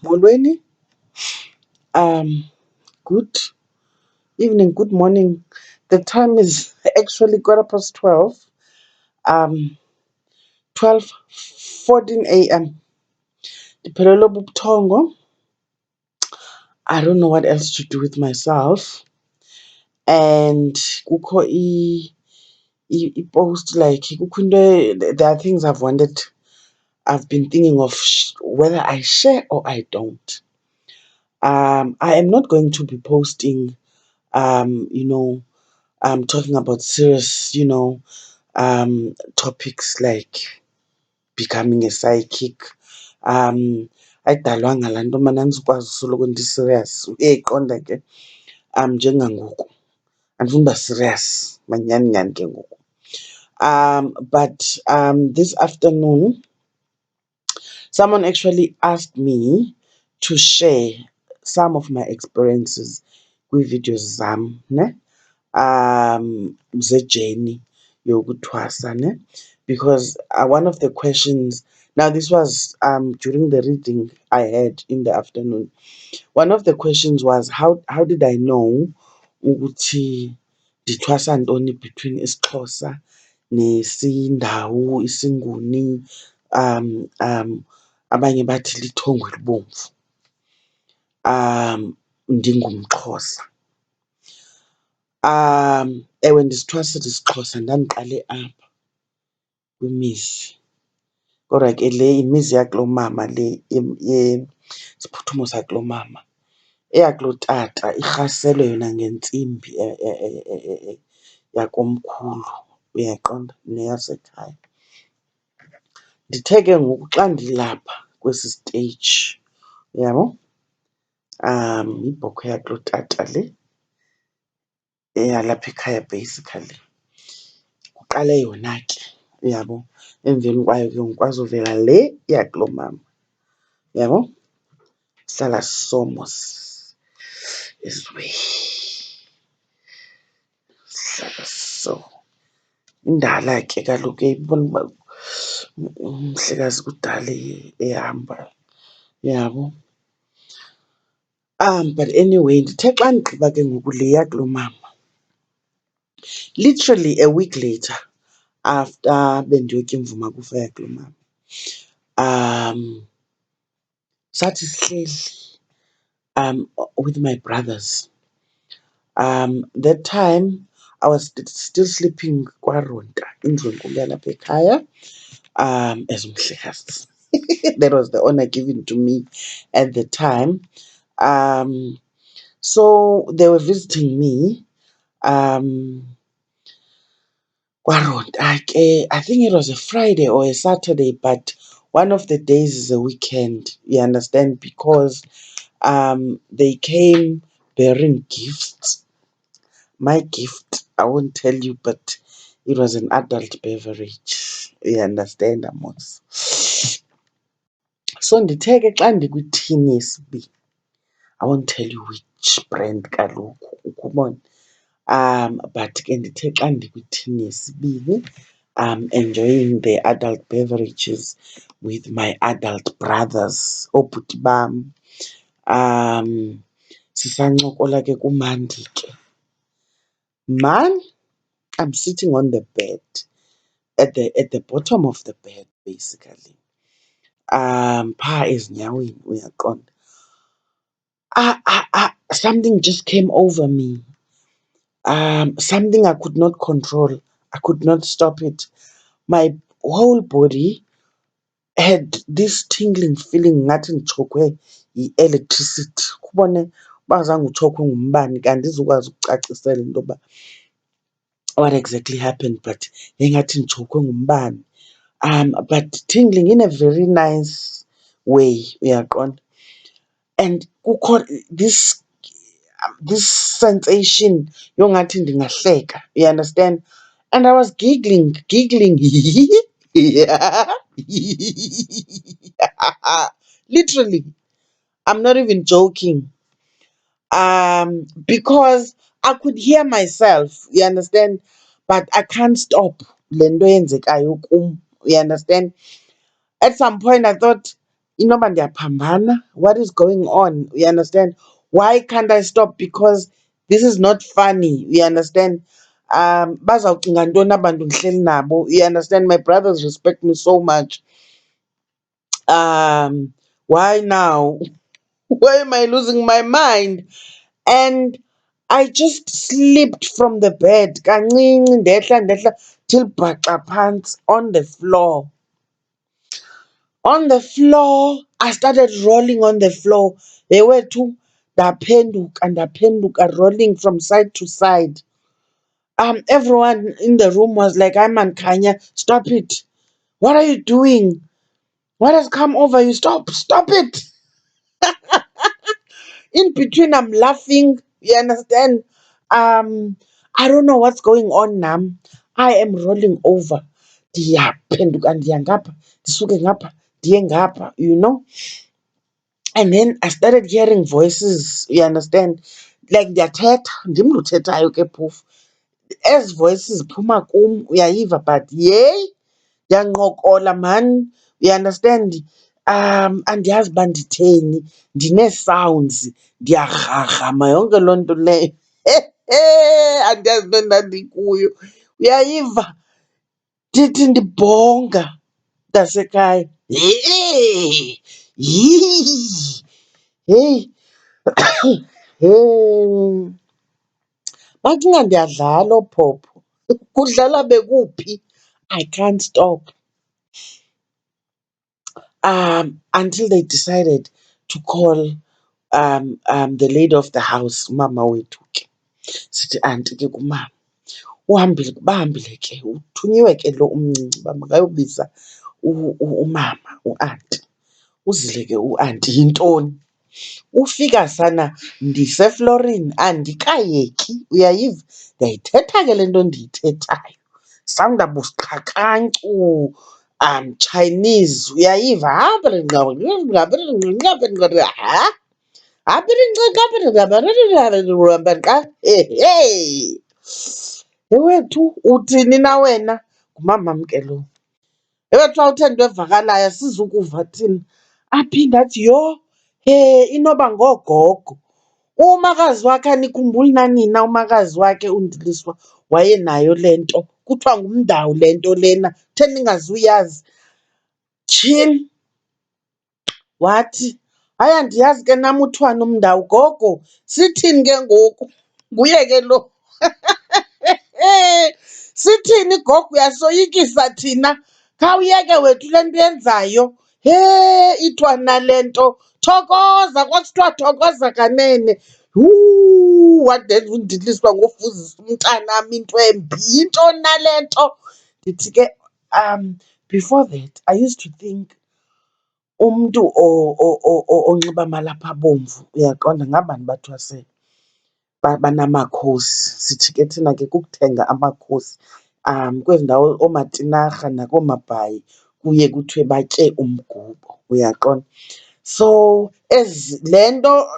Molweni, good evening, good morning. The time is actually 12:15, 12:14 a.m. Ndiphelelwe bubuthongo. I don't know what else to do with myself. And kukho post like kukho there are things I've been thinking of whether I share or I don't. I am not going to be posting talking about serious, topics like becoming a psychic. Ayidalwanga laa nto mana andizukwazi usoloko ndi-serious. Uyayiqonda ke njengangoku andifuni uba serious manyhani nyhani ke ngoku. But this afternoon someone actually asked me to share some of my experiences kwi-videos zam, ne? Ze-journey yokuthwasa, ne? Because one of the questions, now this was during the reading I had in the afternoon. One of the questions was how did I know ukuthi ndithwasa ntoni between isiXhosa nesiNdau, isiNguni, abanye bathi lithongo elibomvu, ndingumXhosa. Ewe, ndisithwasile isiXhosa, ndandiqale apha kwimizi. Kodwa ke le yimizi yakulomama le isiphuthumo sakulomama. Eyakulotata irhaselwe yona ngentsimbi yakomkhulu, uyaqonda, neyasekhaya. Ndithe ke ngoku xa ndilapha kwesi stage, uyabo, yibhokhwe yakulotata le eyalapha ekhaya basically. Kuqale yona ke, uyabo. Emveni kwayo ke ngoku kwazovela le yakulomama, uyabo. Sihlala somos this way. Sihlala so. Indala ke kaloku uyayibona uba umhlekazi kudala ehamba, uyabo. But anyway, ndithe xa ndigqiba ke ngoku le yakulomama, literally a week later after bendiyotya imvuma kufa yakulomama, sathi sihleli with my brothers. That time I was still sleeping kwaRonta, indlu enkulu yalapha ekhaya, as umhlekazi. That was the honor given to me at the time. So they were visiting me. KwaRonta ke, I think it was a Friday or a Saturday, but one of the days is a weekend, you understand, because they came bearing gifts. My gift, I won't tell you, but it was an adult beverage, you understand, Amos. So ndithe ke xa ndikwithini yesibini, I won't tell you which brand kaloku, ukubona. But ke ndithe xa ndikwithini yesibini, enjoying the adult beverages with my adult brothers, oobhuti bam. Sisancokola ke kumandi ke. Man, I'm sitting on the bed, at the bottom of the bed, basically. Phaa ezinyaweni, uyaqonda. Something just came over me. Something I could not control. I could not stop it. My whole body had this tingling feeling ngathi nditshokwe yi-electricity. Kubone uba zange utshokwe ngumbane, kanti andizukwazi ukucacisela into yoba what exactly happened, but yayingathi nditshokwe ngumbane. But tingling in a very nice way, uyaqonda. And kukho this sensation yongathi ndingahleka, you understand? And I was giggling. Yeah. Literally, I'm not even joking. Because I could hear myself, you understand? But I can't stop le nto yenzekayo kum, you understand? At some point I thought, inoba ndiyaphambana. What is going on? You understand? Why can't I stop? Because this is not funny. You understand? Bazawucinga ntoni abantu ndihleli nabo? You understand? My brothers respect me so much. Why now? Why am I losing my mind? And I just slipped from the bed. Kancinci ndehla till bhaxa phantsi on the floor. On the floor, I started rolling on the floor. There were two, ndaphenduka, rolling from side to side. Everyone in the room was like, "Ayman Kanya, stop it. What are you doing? What has come over you? Stop it." In between, I'm laughing. You understand? I don't know what's going on now. I am rolling over. Ndiyaphenduka ndiya ngapha, ndisuke ngapha, ndiye ngapha, you know? And then I started hearing voices, you understand? Like ndiyathetha, ndim lo uthethayo ke phofu. Ezi voices ziphuma kum, uyayiva, but yeyi, ndiyanqokola man, you understand? Andiyazi uba nditheni, ndinee-sounds, ndiyarharhama, yonke loo nto leyo. Andiyazi into endandikuyo, uyayiva? Ndithi ndibhonga mntasekhaya. Heyi! Heyi! Heyi! Bacinga ndiyadlala oophopho. Kudlala bekuphi? I can't stop. Until they decided to call the lady of the house, umama wethu ke. Sithi anti ke kumama, bahambile ke, uthunyiwe ke lo umncinci uba makayobiza umama, uanti. Uzile ke uanti, yintoni? Ufika sana ndiseflorini, andikayeki, uyayiva? Ndiyayithetha ke le nto ndiyithethayo. Sawunda busiqhakrancu, Chinese, uyayiva? Ewethu, uthini na wena? Ngumamam ke lo. Ewethu, xa uthe nto evakalayo asizukuva thina. Aphinde athi, yho, inoba ngoogogo. Umakazi wakhe, anikhumbuli na nina umakazi wakhe uNdiliswa wayenayo le nto? Kuthiwa nguMndau le nto lena, the ningazuyazi. Tyhini! Wathi, hayi, andiyazi ke nam uthiwani uMndau. Gogo, sithini ke ngoku? Nguye ke lo. Sithini gogo, uyasoyikisa thina. Khawuyeke wethu le nto uyenzayo. Ithiwa nale nto. Thokoza, kwakuthiwa thokoza kanene. Wadenza uNdiliswa ngofuzisa umntanam into embi. Yintoni nale nto? Ndithi ke, before that, I used to think umntu onxiba amalaphu abomvu, uyaqonda, ngabani bathwase banamakhosi. Sithi ke thina ke kukuthenga amakhosi. Kwezi ndawo oomatinarha nakoomabhayi kuye kuthiwe batye umgubo, uyaqonda. So le nto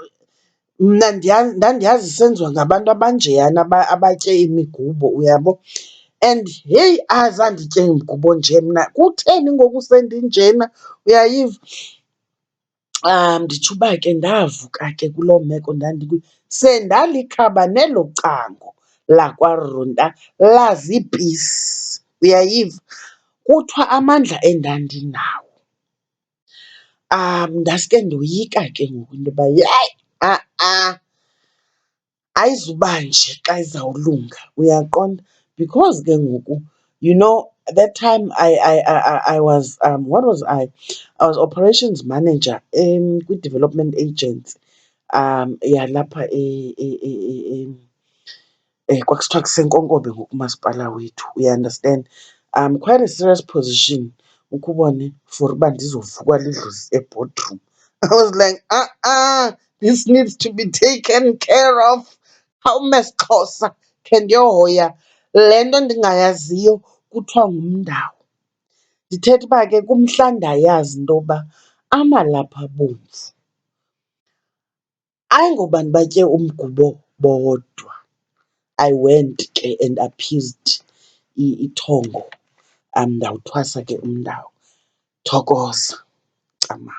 mna ndandiyazi isenziwa ngabantu abanjeyana abatye imigubo, uyabo. And heyi, azanditye imigubo nje mna. Kutheni ngoku sendinjena, uyayiva? Nditsho uba ke ndavuka ke kuloo meko ndandikuyo, sendalikhaba nelo cango lakwaRonta lazipisi, uyayiva? Kuthiwa amandla endandinawo. Ndaske ndoyika ke ngoku into yoba yeyi, ayizuba nje xa izawulunga, uyaqonda? Because ke ngoku, you know, that time I was, what was I? I was operations manager kwi-development agency yalapha kwakuthiwa kuseNkonkobe ngoku umasipala wethu, you understand? Quite a serious position, ukhe ubone, for uba ndizovukwa lidlozi e-boardroom. I was like, this needs to be taken care of. Khawume siXhosa, khe ndiyohoya le nto ndingayaziyo kuthiwa nguMndau. Ndithetha uba ke kumhla ndayazi into yoba amalaphu abomvu ayingoba batye umgubo bodwa. I went ke and appeased ithongo. Ndawuthwasa ke uMndau. Thokoza, cama.